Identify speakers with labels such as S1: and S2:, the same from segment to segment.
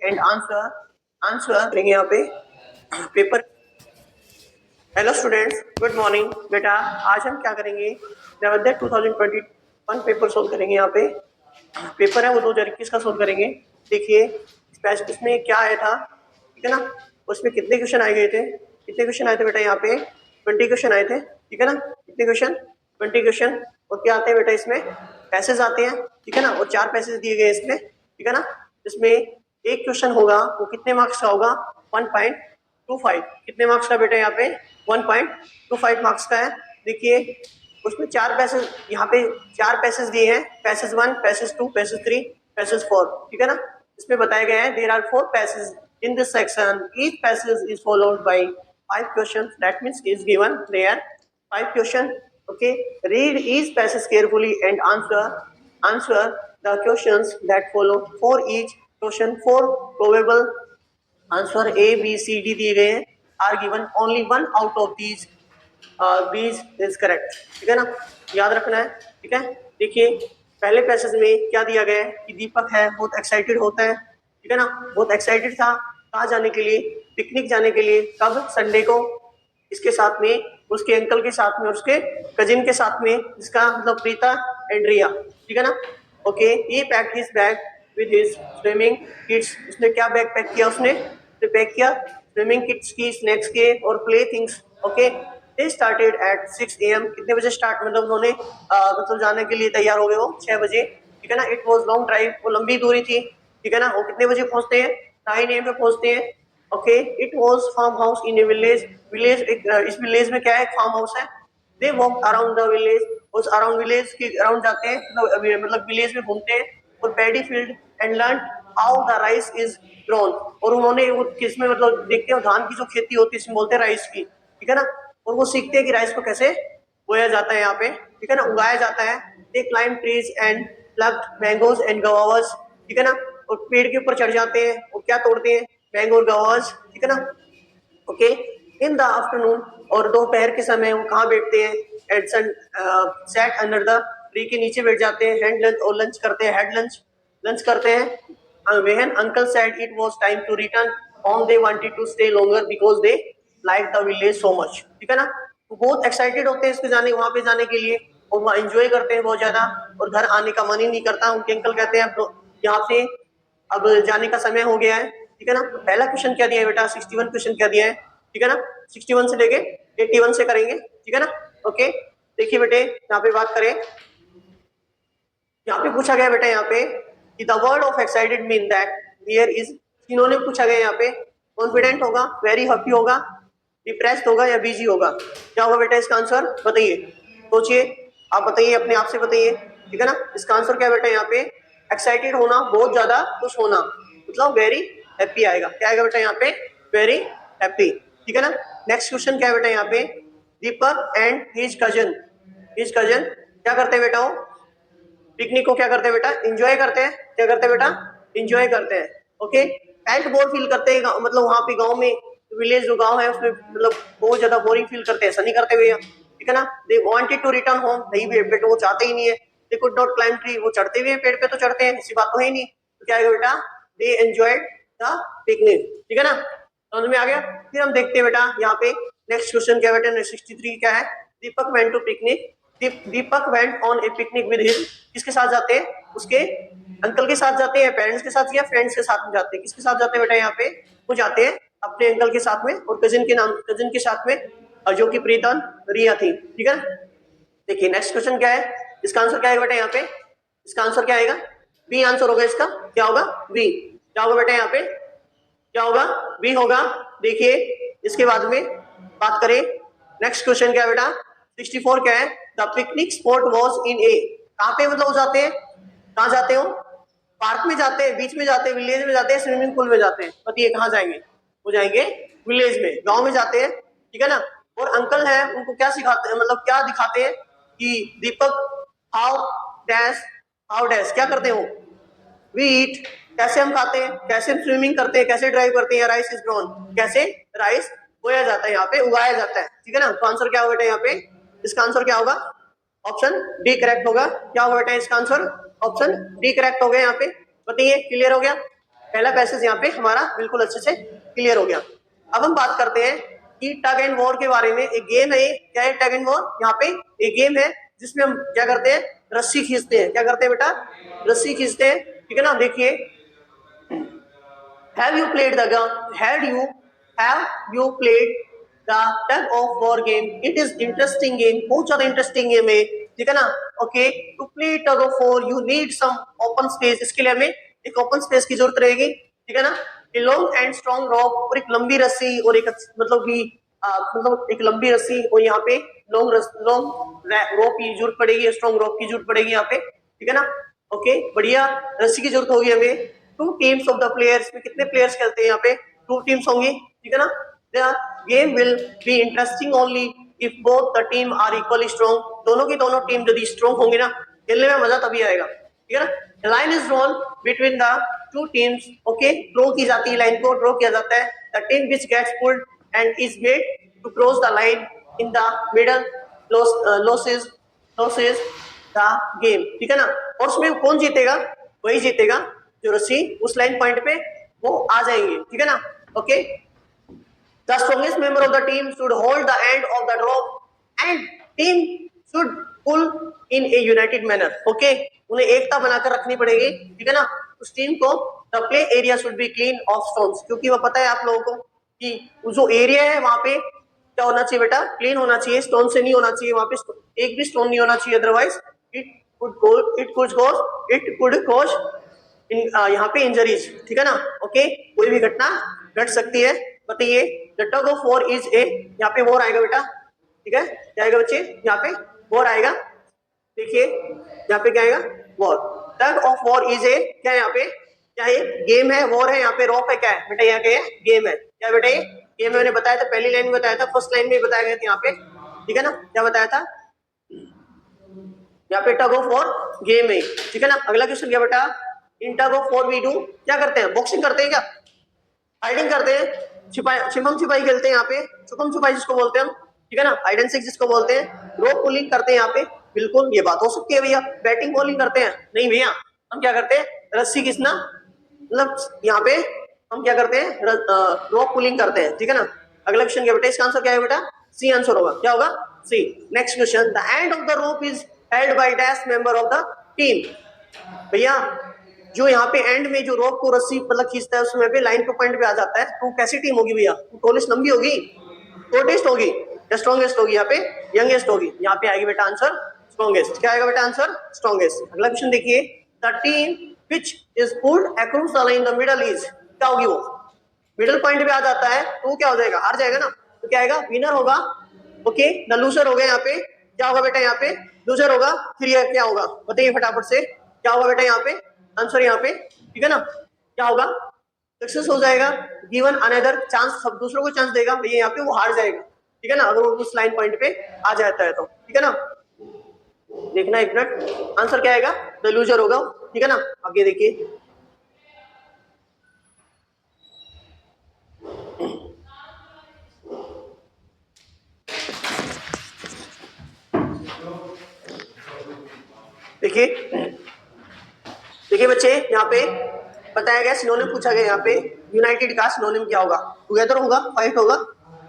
S1: And answer करेंगे यहाँ पे paper. Hello students, good morning. बेटा आज हम क्या करेंगे, नवोदय 2021 पेपर सोल्व करेंगे। यहाँ पे पेपर है वो 2021 का सोल्व करेंगे। देखिए इसमें क्या आया था, ठीक है ना, उसमें कितने क्वेश्चन आए गए थे, कितने क्वेश्चन आए थे बेटा, यहाँ पे 20 क्वेश्चन आए थे, ठीक है ना। कितने क्वेश्चन, 20 क्वेश्चन। और क्या आते हैं बेटा, इसमें पैसेज आते हैं, ठीक है ना, और 4 पैसेज दिए गए इसमें, ठीक है ना। इसमें एक क्वेश्चन होगा वो कितने मार्क्स का होगा, 1.25। कितने मार्क्स का बेटा, यहाँ पे 1.25 मार्क्स का है। देखिए उसमें 4 पैसेज, यहाँ पे 4 पैसेज दिए हैं, पैसेज 1, पैसेज 2, पैसेज 3, पैसेज 4, ठीक है ना। इसमें बताया गया है there are 4 passage in this section, each passage is followed by 5 questions, that means is given there 5 question. Okay, read each passage carefully and answer the questions that follow for each question. 4 probable answer A B C D दिए गए हैं, are given only 1 out of these is correct, ठीक है ना, याद रखना है, ठीक है। देखिए पहले पैसेज में क्या दिया गया है कि दीपक है बहुत एक्साइटेड होता है, ठीक है ना, बहुत एक्साइटेड था कहाँ जाने के लिए, पिकनिक जाने के लिए। कब, संडे को, इसके साथ में, उसके अंकल के साथ में, उसके कजिन के साथ में, जिसका मतलब प्रीता एंड रिया, ठीक है ना। Okay, he packed his bag with his swimming kits. उसने क्या बैग पैक किया, उसने पैक किया स्विमिंग किट्स की, स्नैक्स के और play things. Okay, they started at 6 AM। कितने बजे स्टार्ट, मतलब उन्होंने मतलब जाने के लिए तैयार हो गए वो 6 बजे, ठीक है ना। इट वाज लॉन्ग ड्राइव, वो लंबी दूरी थी, ठीक है ना। वो कितने बजे पहुंचते हैं, 9 AM पे पहुंचते हैं। Okay, it was farm house in a village. इस विलेज में क्या है, फार्म हाउस है। They walk around the village, उस अराउंड विलेज के अराउंड जाते हैं, मतलब विलेज में घूमते हैं। और paddy field and learn how the rice is grown. और उन्होंने वो किसमें, मतलब देखते हैं धान की जो खेती होती है इसमें बोलते हैं राइस की, ठीक है ना। और वो सीखते हैं कि राइस को कैसे बोया जाता है यहाँ पे, ठीक है ना, उगाया जाता है। They climb trees and plucked mangoes and guavas, ठीक है ना। और पेड़ के ऊपर चढ़ जाते हैं और क्या तोड़ते हैं, मैंगो और गवावास, ठीक है ना। ओके, इन द आफ्टरनून, और दोपहर के समय वो कहाँ बैठते हैं, at sunset under the tree के नीचे बैठ जाते हैं। हैंड लंच, और लंच करते हैं, हेड लंच, लंच करते हैं। When uncle said it was time to return home, they wanted to stay longer because they liked the village so much, ठीक है ना। तो बहुत एक्साइटेड होते हैं इसके जाने, वहां पे जाने के लिए, और वहाँ एंजॉय करते हैं बहुत ज्यादा, और घर आने का मन ही नहीं करता। उनके अंकल कहते हैं अब यहाँ से अब जाने का समय हो गया है, ठीक है ना। तो पहला क्वेश्चन क्या दिया है बेटा, 61 क्वेश्चन क्या दिया है, ठीक है ना। 61 से लेके 81 से करेंगे, ठीक है ना। ओके, देखिए बेटे यहाँ पे बात करें, यहाँ पे पूछा गया बेटा यहाँ पे कि the word of excited mean that here is. इन्होंने पूछा गया यहाँ पे, कॉन्फिडेंट होगा, वेरी हैप्पी होगा, डिप्रेस्ड होगा या बिजी होगा। क्या होगा बेटा इसका आंसर, बताइए, सोचिए, आप बताइए, अपने आप से बताइए, ठीक है ना। इसका आंसर क्या बेटा यहाँ पे, एक्साइटेड होना, बहुत ज्यादा खुश होना, मतलब वेरी हैप्पी आएगा। क्या आएगा बेटा यहाँ पे, वेरी हैप्पी, ठीक है ना। नेक्स्ट क्वेश्चन क्या है बेटा यहाँ पे, दीपक एंड हिज कजन क्या करते हैं बेटा, वो पिकनिक को क्या करते हैं बेटा, एंजॉय करते हैं। क्या करते हैं बेटा, एंजॉय करते हैं। ओके, एंड बोर फील करते हैं, मतलब वहां पे गांव में, विलेज जो गांव है उसमें, मतलब बहुत ज्यादा बोरिंग फील करते हैं, ऐसा नहीं करते भैया, ठीक है ना। They wanted to return home, नहीं बेटा वो चाहते ही नहीं है। They could not climb tree, वो चढ़ते भी हैं पेड़ पे तो चढ़ते हैं, ऐसी बात तो है नहीं। तो क्या है बेटा, दे एंजॉयड द पिकनिक, ठीक है ना, समझ में आ गया। फिर हम देखते हैं बेटा यहाँ पे नेक्स्ट क्वेश्चन क्या बेटा, 63 क्या है, Deepak went to picnic. Deepak went on a picnic with his, किसके साथ जाते हैं, उसके अंकल के साथ जाते हैं, पेरेंट्स के साथ या फ्रेंड्स के साथ में जाते हैं, किसके साथ जाते हैं बेटा यहाँ पे, वो जाते हैं अपने अंकल के साथ में और कजिन के साथ में, जो कि प्रीतम रिया थी, ठीक है। देखिए नेक्स्ट क्वेश्चन क्या है, इसका आंसर क्या है बेटा यहाँ पे, इसका आंसर क्या आएगा, बी आंसर होगा इसका, क्या होगा, बी। क्या होगा बेटा यहाँ पे, क्या होगा, बी होगा। देखिए इसके बाद में बात करें, नेक्स्ट क्वेश्चन क्या है बेटा, 64 क्या है, the picnic spot was in a. कहाँ पे मतलब जाते हैं, कहाँ जाते हो, पार्क में जाते हैं, बीच में जाते हैं, विलेज में जाते हैं, स्विमिंग पूल में जाते हैं, बताइए कहाँ जाएंगे, वो जाएंगे विलेज में, गांव में जाते हैं, ठीक है ना। और अंकल है उनको क्या सिखाते हैं, मतलब क्या दिखाते हैं कि दीपक हाउ डैश क्या करते हो, वी ईट, कैसे हम खाते हैं, कैसे हम स्विमिंग करते हैं, कैसे ड्राइव करते हैं, राइस इज ग्रोन, कैसे राइस बोया जाता है, यहाँ पे उगाया जाता है, ठीक है ना। तो आंसर क्या होगा बेटा यहाँ पे, इसका आंसर क्या होगा, ऑप्शन डी करेक्ट होगा। क्या होगा बेटा इसका आंसर, ऑप्शन डी करेक्ट हो गया यहाँ पे, बताइए, क्लियर हो गया। पहला पैसेज यहाँ पे हमारा बिल्कुल अच्छे से क्लियर हो गया। अब हम बात करते हैं कि टग एंड वॉर के बारे में। एक गेम है, क्या है टग एंड वॉर? यहाँ पे एक गेम है जिसमें हम क्या करते हैं, रस्सी खींचते हैं। क्या करते हैं बेटा? रस्सी खींचते हैं, ठीक है ना। देखिए, have you played the tug of war game? It is interesting game, बहुत ज्यादा इंटरेस्टिंग गेम है, ठीक है ना। Okay, to play tug of war you need some open space. इसके लिए हमें एक ओपन स्पेस की जरूरत रहेगी, ठीक है ना। ए लॉन्ग एंड स्ट्रॉन्ग रॉप, और एक लंबी रस्सी, और एक मतलब कि मतलब एक लंबी रस्सी, और यहाँ पे लॉन्ग रोप की जरूरत पड़ेगी, स्ट्रॉन्ग रोप की जरूरत पड़ेगी यहाँ पे, ठीक है ना। ओके, बढ़िया, रस्सी की जरूरत होगी हमें। Two teams of the players, में कितने प्लेयर्स खेलते हैं यहाँ पे? टू टीम्स होंगी, ठीक है ना। The game will be interesting only if both the team are equally strong. दोनों की दोनों टीम यदि स्ट्रॉन्ग होंगी ना, खेलने में मजा तभी आएगा, ठीक है ना। The line is drawn between the two teams. Okay, draw की जाती है, लाइन को ड्रॉ किया जाता है। The team which gets pulled and is made to cross the line in the middle loses the game, ठीक है ना। और उसमें कौन जीतेगा? वही जीतेगा जो रस्सी उस लाइन पॉइंट पे वो आ जाएंगे, ठीक है ना। Okay, the strongest member of the team should hold the end of the drop and team should pull in a united manner. Okay, उन्हें एकता बनाकर रखनी पड़ेगी, ठीक है ना। उस टीम को the play area should be clean of stones, क्योंकि वो पता है आप लोगों को कि जो एरिया है वहां पे क्या होना चाहिए बेटा? क्लीन होना चाहिए, स्टोन से नहीं होना चाहिए, वहां पे एक भी स्टोन नहीं होना चाहिए, अदरवाइज इट कुड कॉज यहाँ पे इंजरीज, ठीक है ना। ओके, कोई भी घटना घट सकती है। बताइए, the tug of war is a, यहाँ पे वॉर आएगा बेटा, ठीक है, क्या आएगा बच्चे? यहाँ पे वॉर आएगा। देखिए यहाँ पे क्या आएगा? War. Tug of war is a, क्या है यहाँ पे? क्या है? गेम है, वॉर है, यहाँ पे रॉफ है, क्या है बेटा? यहाँ क्या है? गेम है। क्या बेटा? ये गेम मैंने बताया था, पहली लाइन में बताया था, फर्स्ट लाइन में बताया गया था यहाँ पे, ठीक है ना। क्या बताया था यहाँ पे? टग ऑफ वॉर गेम है, ठीक है ना। अगला क्वेश्चन क्या बेटा? In tug of war we do, क्या करते हैं? बॉक्सिंग करते हैं क्या? हाइडिंग करते हैं, छिपम छिपाई खेलते हैं यहाँ पे, छुपम छुपाई जिसको बोलते हैं हम, ठीक है ना, हाइड एंड सीक जिसको बोलते हैं। रोप पुलिंग करते हैं यहाँ पे, बिल्कुल ये बात हो सकती है भैया। बैटिंग बॉलिंग करते हैं? नहीं भैया, हम क्या करते हैं? रस्सी खींचना, मतलब यहाँ पे हम क्या करते हैं? रोप पुलिंग करते हैं, ठीक है ना। अगला क्वेश्चन क्या बेटा? इसका आंसर क्या है बेटा? सी आंसर होगा, क्या होगा? C. Next question, the end of the rope is held by dash member of the team. भैया जो यहाँ पे एंड में जो रोप को रस्सी मतलब खींचता है, उसमें पे लाइन पे पॉइंट पे आ जाता है, तो कैसी टीम होगी भैया? टोलेस्ट लंबी होगी, शॉर्टेस्ट होगी, या स्ट्रॉन्गेस्ट होगी? यहाँ पे यंगेस्ट होगी। यहाँ पे आएगी बेटा आंसर स्ट्रॉन्गेस्ट। क्या आएगा बेटा आंसर? स्ट्रॉन्गेस्ट। अगला क्वेश्चन देखिए, the team which is pulled across the line the middle is, क्या होगी वो? मिडल पॉइंट पे आ जाता है तो क्या हो जाएगा? हार जाएगा ना, तो क्या आएगा? विनर होगा। ओके, द लूजर हो गया यहाँ पे, क्या होगा बेटा? यहाँ पे लूजर होगा। फिर ये क्या होगा? बताइए फटाफट से, क्या होगा बेटा यहाँ पे? आंसर यहाँ पे, ठीक है ना, क्या होगा? सक्सेस हो जाएगा, गिवन अनदर चांस, सब दूसरों को चांस देगा, ये यहाँ पे वो हार जाएगा, ठीक है ना, अगर वो उस लाइन पॉइंट पे आ जाता है तो, ठीक है ना। देखना एक मिनट, आंसर क्या आएगा? द लूजर होगा, ठीक है ना। आगे देखिए, देखिए देखिए बच्चे, यहाँ पे बताया गया, सिनोनिम पूछा गया यहाँ पे, यूनाइटेड का सिनोनिम क्या होगा? टुगेदर होगा, फाइट होगा,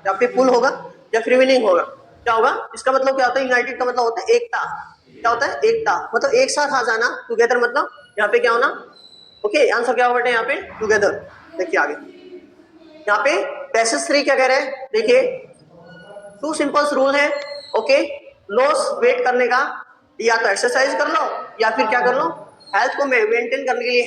S1: या फिर पुल होगा, या फिर विनिंग होगा? क्या होगा? इसका मतलब क्या होता है? यूनाइटेड का मतलब होता है एकता। क्या होता है? एकता, मतलब एक साथ आ जाना। टुगेदर मतलब यहाँ पे क्या होना? ओके, आंसर क्या होगा बेटा यहाँ पे? टुगेदर। देखिए आगे, यहाँ पे पैसेज 3 क्या कह रहे हैं? देखिए, टू सिंपल्स रूल है। ओके, लॉस वेट करने का, या तो एक्सरसाइज कर लो या फिर क्या कर लो, हेल्थ को मेंटेन करने के लिए,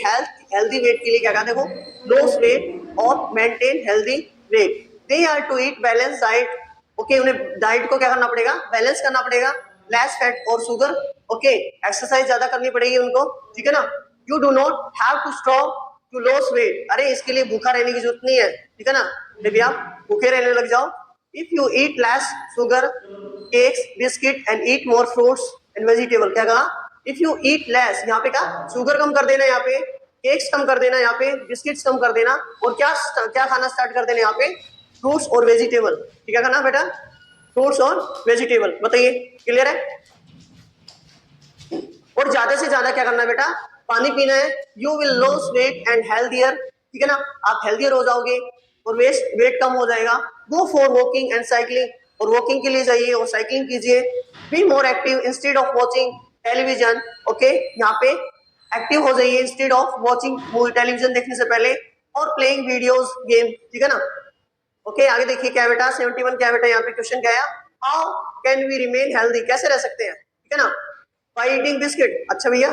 S1: हेल्दी वेट के लिए क्या कहा? देखो, लॉस वेट और maintain healthy weight, they are to eat balance diet. Okay, उन्हें डाइट को क्या करना पड़ेगा? बैलेंस करना पड़ेगा, लेस फैट और शुगर। ओके, एक्सरसाइज ज्यादा करनी पड़ेगी उनको, ठीक है ना। You do not have to stop to loss weight, अरे इसके लिए भूखा रहने की जरूरत नहीं है, ठीक है ना। यदि आप भूखे रहने लग जाओ, if you eat less sugar, cakes, biscuit and eat more fruits and vegetable, क्या कहा? if you eat less, यहाँ पे क्या? शुगर कम कर देना, यहाँ पे केक्स कम कर देना, यहाँ पे बिस्किट्स कम कर देना, और क्या क्या खाना स्टार्ट कर देना? यहाँ पे फ्रूट्स और वेजिटेबल, ठीक है ना बेटा? फ्रूट्स और वेजिटेबल, बताइए क्लियर है? और ज्यादा से ज्यादा क्या करना है बेटा? पानी पीना है। You will loss weight and healthier ठीक है ना, आप हेल्दियर हो जाओगे और वेट कम हो जाएगा। Go for walking and cycling, और वॉकिंग के लिए जाइए और साइकिलिंग कीजिए। Be more active instead of watching television, okay, यहाँ पे एक्टिव हो जाइए इंस्टेड ऑफ वॉचिंग टेलीविजन देखने से पहले, और प्लेइंग वीडियोस गेम, ठीक है ना। ओके, आगे देखिए क्या बेटा 71 क्या बेटा यहाँ पे क्वेश्चन क्या है, how can we remain healthy, कैसे रह सकते हैं, ठीक है ना, बाय ईटिंग बिस्किट। अच्छा भैया,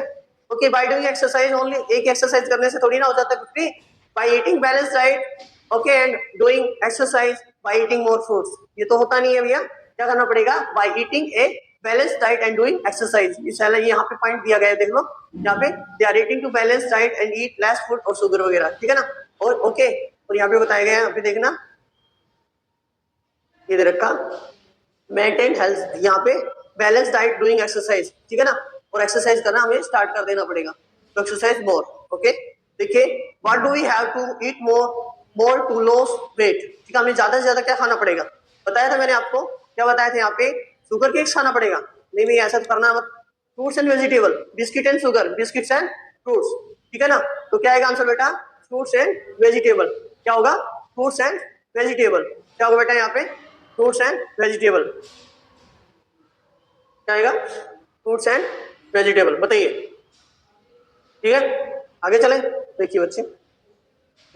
S1: okay, by doing exercise only, एक एक्सरसाइज करने से थोड़ी ना हो जाता कुछ भी। By eating balance diet, okay, and doing exercise, by eating more fruits, ये तो होता नहीं है भैया, क्या करना पड़ेगा, by eating a balance diet and doing exercise. ये यहाँ पे पॉइंट दिया गया है, देख लो यहाँ पे, they are eating to balance diet and eat less food और शुगर वगैरह, ठीक है ना। और ओके, और यहाँ पे बताया गया है, यहाँ पे देखना, ये दे रखा मेंटेन हेल्थ, यहाँ पे बैलेंस डाइट डूइंग एक्सरसाइज, ठीक है ना, और एक्सरसाइज करना हमें स्टार्ट कर देना पड़ेगा, तो एक्सरसाइज मोर, ओके। देखिए, what do we have to eat more to loss weight, ठीक है, हमें ज्यादा से ज्यादा क्या खाना पड़ेगा, बताया था मैंने आपको, क्या बताया था यहाँ पे, शुगर केक्स खाना पड़ेगा, नहीं नहीं ऐसा तो करना मत, fruits and vegetable, biscuit and sugar, biscuits and fruits, ठीक है ना। तो क्या आएगा आंसर बेटा, फ्रूट्स एंड वेजिटेबल, क्या होगा, फ्रूट्स एंड वेजिटेबल, क्या होगा बेटा यहाँ पे, फ्रूट्स एंड वेजिटेबल, क्या आएगा, फ्रूट्स एंड वेजिटेबल, बताइए, ठीक है। आगे चले, देखिए बच्चे,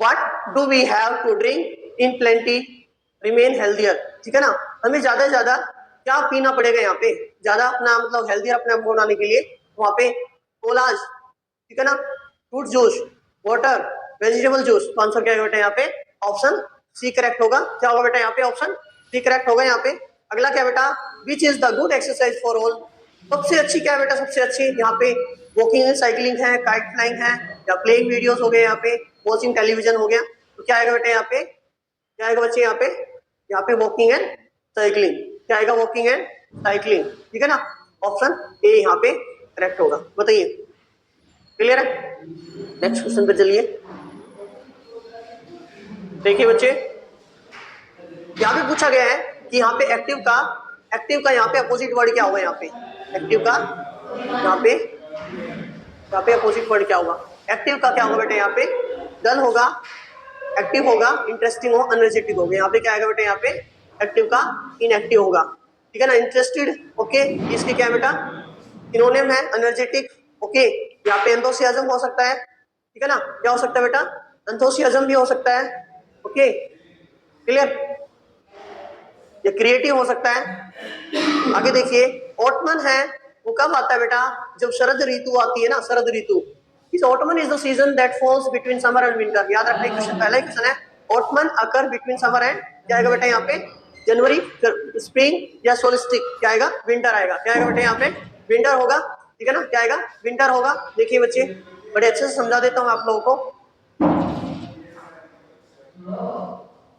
S1: what do we have to drink in plenty remain healthier, ठीक है ना, हमें ज्यादा से ज्यादा क्या पीना पड़ेगा यहाँ पे, ज्यादा अपना मतलब हेल्दियर अपने आप को बनाने के लिए, वहां पे कोलाज, ठीक है ना, fruit juice, water, vegetable juice, तो आंसर क्या है बेटा यहाँ पे, ऑप्शन सी करेक्ट होगा, क्या होगा बेटा यहाँ पे, ऑप्शन सी करेक्ट होगा यहाँ पे। अगला क्या बेटा, which is the good exercise for all, सबसे अच्छी क्या बेटा, सबसे अच्छी यहाँ पे वॉकिंग एंड साइकिलिंग है, काइट फ्लाइंग है, या प्लेइंग वीडियोस हो गए, यहाँ पे वॉचिंग टेलीविजन हो गया, तो क्या आएगा बेटा यहाँ पे, क्या आएगा बच्चे यहाँ पे वॉकिंग एंड साइकिलिंग, क्या आएगा, वॉकिंग एंड साइकिलिंग, ठीक है ना, ऑप्शन ए यहाँ पे करेक्ट होगा, बताइए, क्लियर है। नेक्स्ट क्वेश्चन पे चलिए, देखिए बच्चे, यहाँ पे पूछा गया है कि यहाँ पे एक्टिव का यहाँ पे अपोजिट वर्ड क्या होगा, यहाँ पे एक्टिव का यहाँ पे अपोजिट वर्ड क्या होगा, एक्टिव का क्या होगा बेटा यहाँ पे, डल होगा, एक्टिव होगा, इंटरेस्टिंग हो, एनर्जेटिक होगा, यहाँ पे क्या आएगा बेटा, यहाँ पे एक्टिव का इनएक्टिव होगा, ठीक है ना, इंटरेस्टेड, ओके, इसके क्या बेटा सिनोनिम है, एनर्जेटिक, ओके, यहाँ पे एंथुसियाज्म हो सकता है, ठीक है ना, क्या हो सकता है बेटा, एंथुसियाज्म भी हो सकता है, ओके, क्लियर, ये क्रिएटिव हो सकता है। आगे देखिए, ऑटमन है वो कब आता है बेटा, जब शरद ऋतु आती है ना, शरद ऋतु, इस autumn is the season that falls between summer and winter, याद रखना, क्वेश्चन पहला ही क्वेश्चन है, autumn occur between summer and, क्या आएगा बेटा यहाँ पे, जनवरी, स्प्रिंग या सोल्स्टिक, क्या आएगा, विंटर आएगा, क्या आएगा बेटा यहाँ पे, विंटर होगा, ठीक है ना, क्या आएगा, विंटर होगा। देखिए बच्चे, बड़े अच्छे से समझा देता हूँ आप लोगों को,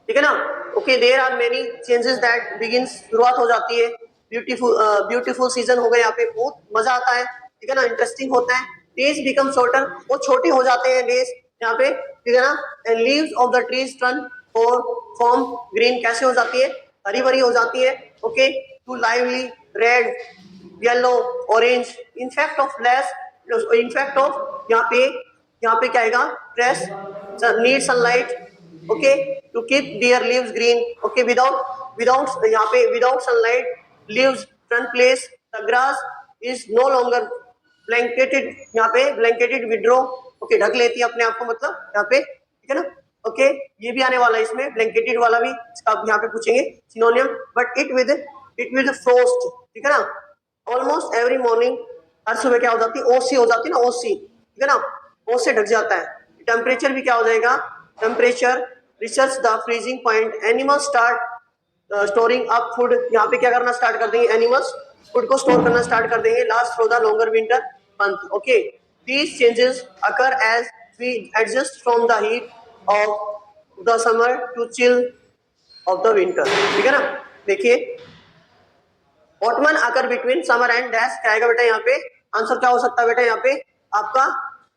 S1: ठीक है ना, okay, there are many changes that begins, शुरुआत हो जाती है, ब्यूटीफुल सीजन हो गया, यहाँ पे बहुत मजा आता है, ठीक है ना, इंटरेस्टिंग होता है, डेज बिकम शॉर्टर, वो छोटे हो जाते हैं डेज यहाँ पे, ठीक है ना, and leaves of the trees turn और फॉर्म ग्रीन, कैसे हो जाती है, हरी भरी हो जाती है, okay, to lively red, yellow, orange, in fact of यहाँ पे क्या आएगा, fresh, need sunlight, okay, to keep their leaves green, okay, without यहाँ पे without sunlight leaves turn place, the grass is no longer blanketed, यहाँ पे ब्लैंकेटेड विड्रो, ओके, ढक लेती है अपने आप को, मतलब यहाँ पे, ठीक है ना, ओके, ये भी आने वाला है इसमें, ब्लैंकेटेड वाला भी इसका यहाँ पे पूछेंगे सिनोनियम, बट इट विद फ्रोस्ट, ठीक है ना, ऑलमोस्ट एवरी मॉर्निंग, हर सुबह क्या हो जाती है, ओसी हो जाती है ना, ओसी, ठीक है ना, ओस से ढक जाता है। टेम्परेचर भी क्या हो जाएगा, temperature reaches the freezing point, animal start storing up food, यहाँ पे क्या करना स्टार्ट कर देंगे, एनिमल्स फूड को स्टोर करना स्टार्ट कर देंगे, last through the longer winter month, okay, these changes occur as we adjust from the heat of the summer to chill of the winter, ठीक है ना। देखिए, ऑटमन आकर बिटवीन समर एंड डैश, क्या आएगा बेटा यहाँ पे, आंसर क्या हो सकता है बेटा यहाँ पे आपका,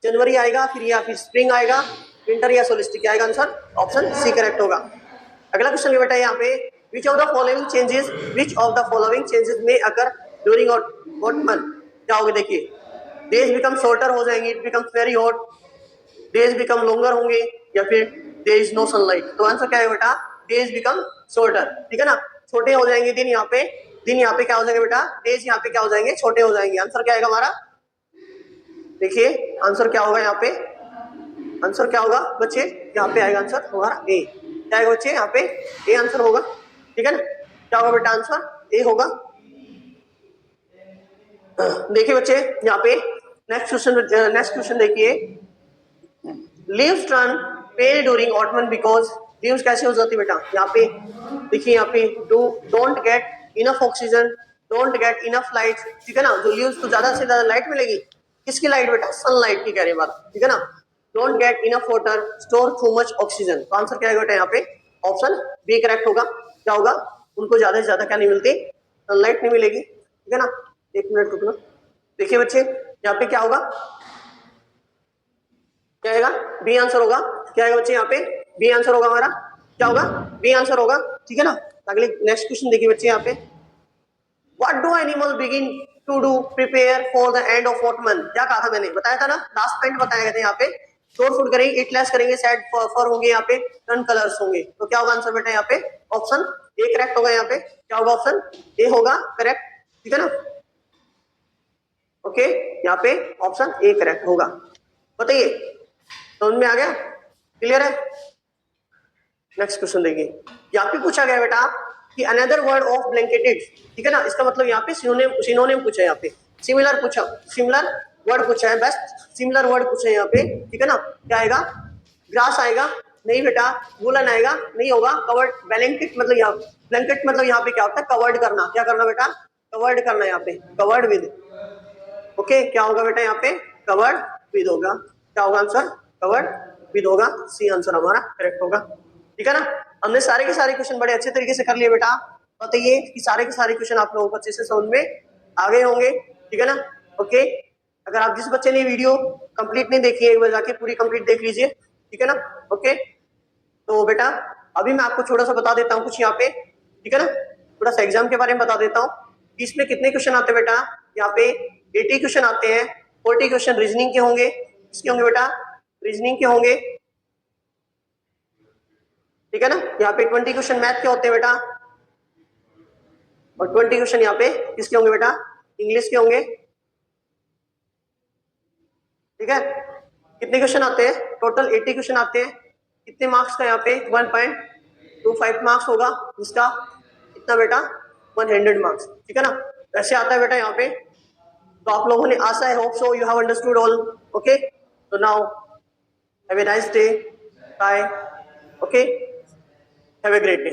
S1: जनवरी आएगा, फिर स्प्रिंग आएगा, विंटर या सोलिस्टिक, क्या आएगा आंसर, ऑप्शन सी करेक्ट होगा। अगला क्वेश्चन बेटा यहाँ पे, which of the following changes में अकर ड्यूरिंग ऑटमन, क्या होगा, देखिए, डेज बिकम शॉर्टर हो जाएंगे, it become very hot, days become longer होंगे, या फिर देयर इज नो सनलाइट, तो आंसर क्या है बेटा, डेज बिकम शॉर्टर, ठीक है ना, छोटे हो जाएंगे दिन यहाँ पे क्या हो जाएंगे बेटा, डेज यहाँ पे क्या हो जाएंगे, छोटे हो जाएंगे। आंसर क्या आएगा हमारा, देखिए आंसर क्या होगा यहाँ पे, आंसर क्या होगा बच्चे, यहाँ पे आएगा आंसर हमारा ए, क्या आएगा बच्चे यहाँ पे ए आंसर होगा, ठीक है ना, क्या होगा बेटा आंसर ए होगा। देखिए बच्चे यहाँ पे नेक्स्ट क्वेश्चन देखिए, leaves turn pale during autumn because, leaves कैसे हो जाती है बेटा, यहाँ पे देखिए, यहाँ पे don't get enough oxygen, don't get enough light, ठीक है ना, जो लीव्स को ज्यादा से ज्यादा लाइट मिलेगी, किसकी लाइट बेटा, सनलाइट की कह रहे हैं बात, ठीक है ना, don't get enough water, store too much oxygen, तो आंसर क्या है बेटा यहाँ पे ऑप्शन बी करेक्ट होगा। क्या होगा, उनको ज्यादा से ज्यादा क्या नहीं मिलती, सनलाइट नहीं मिलेगी, ठीक है ना, एक मिनट रुकना। देखिए बच्चे यहाँ पे क्या होगा, क्या आएगा बी आंसर होगा, क्या आएगा बच्चे यहाँ पे बी आंसर होगा हमारा, क्या होगा बी आंसर होगा, ठीक है ना। अगले नेक्स्ट क्वेश्चन देखिए बच्चे यहाँ पे, what do animal begin to do prepare for the end of autumn, क्या कहा था मैंने, बताया था ना, लास्ट पॉइंट बताया गया था यहाँ पे, शोर फूड करेंगे, ईट लेस करेंगे, सैड फर होंगे, यहाँ पे टर्न कलर्स होंगे, तो क्या होगा आंसर बेटा यहाँ पे ऑप्शन ए करेक्ट होगा, यहाँ पे क्या होगा ऑप्शन ए होगा करेक्ट, ठीक है ना, ओके यहाँ पे ऑप्शन ए करेक्ट होगा। बताइए समझ में आ गया, क्लियर है। नेक्स्ट क्वेश्चन देखिए, यहाँ पे पूछा गया बेटा कि अनदर वर्ड ऑफ ब्लैंकेटेड, ठीक है ना, इसका मतलब यहाँ पे सिनोनिम पूछा है, यहाँ पे सिमिलर वर्ड पूछा है, बेस्ट सिमिलर वर्ड पूछा है यहाँ पे, ठीक है ना, क्या आएगा ग्रास आएगा, नहीं बेटा वुलन आएगा, नहीं होगा, कवर्ड ब्लैंकेट मतलब यहाँ पे क्या होता है, कवर्ड करना, क्या करना बेटा, कवर्ड करना, यहाँ पे कवर्ड विद, ओके क्या होगा बेटा यहाँ पे कवर्ड विद होगा, क्या होगा आंसर कवर्ड विद होगा, सी आंसर हमारा करेक्ट होगा, ठीक है ना। हमने सारे के सारे क्वेश्चन बड़े अच्छे तरीके से कर लिए बेटा, बताइए कि सारे के सारे क्वेश्चन आप लोगों को अच्छे से समझ में आ गए होंगे, ठीक है ना, ओके। अगर आप जिस बच्चे ने वीडियो कंप्लीट नहीं देखी है, एक बार जाके पूरी कंप्लीट देख लीजिए, ठीक है ना, ओके। तो बेटा अभी मैं आपको थोड़ा सा बता देता हूँ कुछ यहाँ पे, ठीक है ना, थोड़ा सा एग्जाम के बारे में बता देता हूँ कि इसमें कितने क्वेश्चन आते हैं बेटा, यहाँ पे 80 क्वेश्चन आते हैं, 40 क्वेश्चन रीजनिंग के होंगे, किसके होंगे बेटा, रीजनिंग के होंगे, ठीक है ना, यहाँ पे 20 क्वेश्चन मैथ के होते हैं बेटा, और 20 क्वेश्चन यहाँ पे किसके होंगे बेटा, इंग्लिश के होंगे, ठीक है। कितने क्वेश्चन आते हैं, टोटल 80 क्वेश्चन आते हैं, कितने मार्क्स का यहाँ पे 1.25 मार्क्स होगा, जिसका कितना बेटा 100 मार्क्स, ठीक है ना, ऐसे आता है बेटा यहाँ पे। तो आप लोगों ने आशा है, hope so you have understood all, okay. तो now have a nice day, bye, okay, have a great day.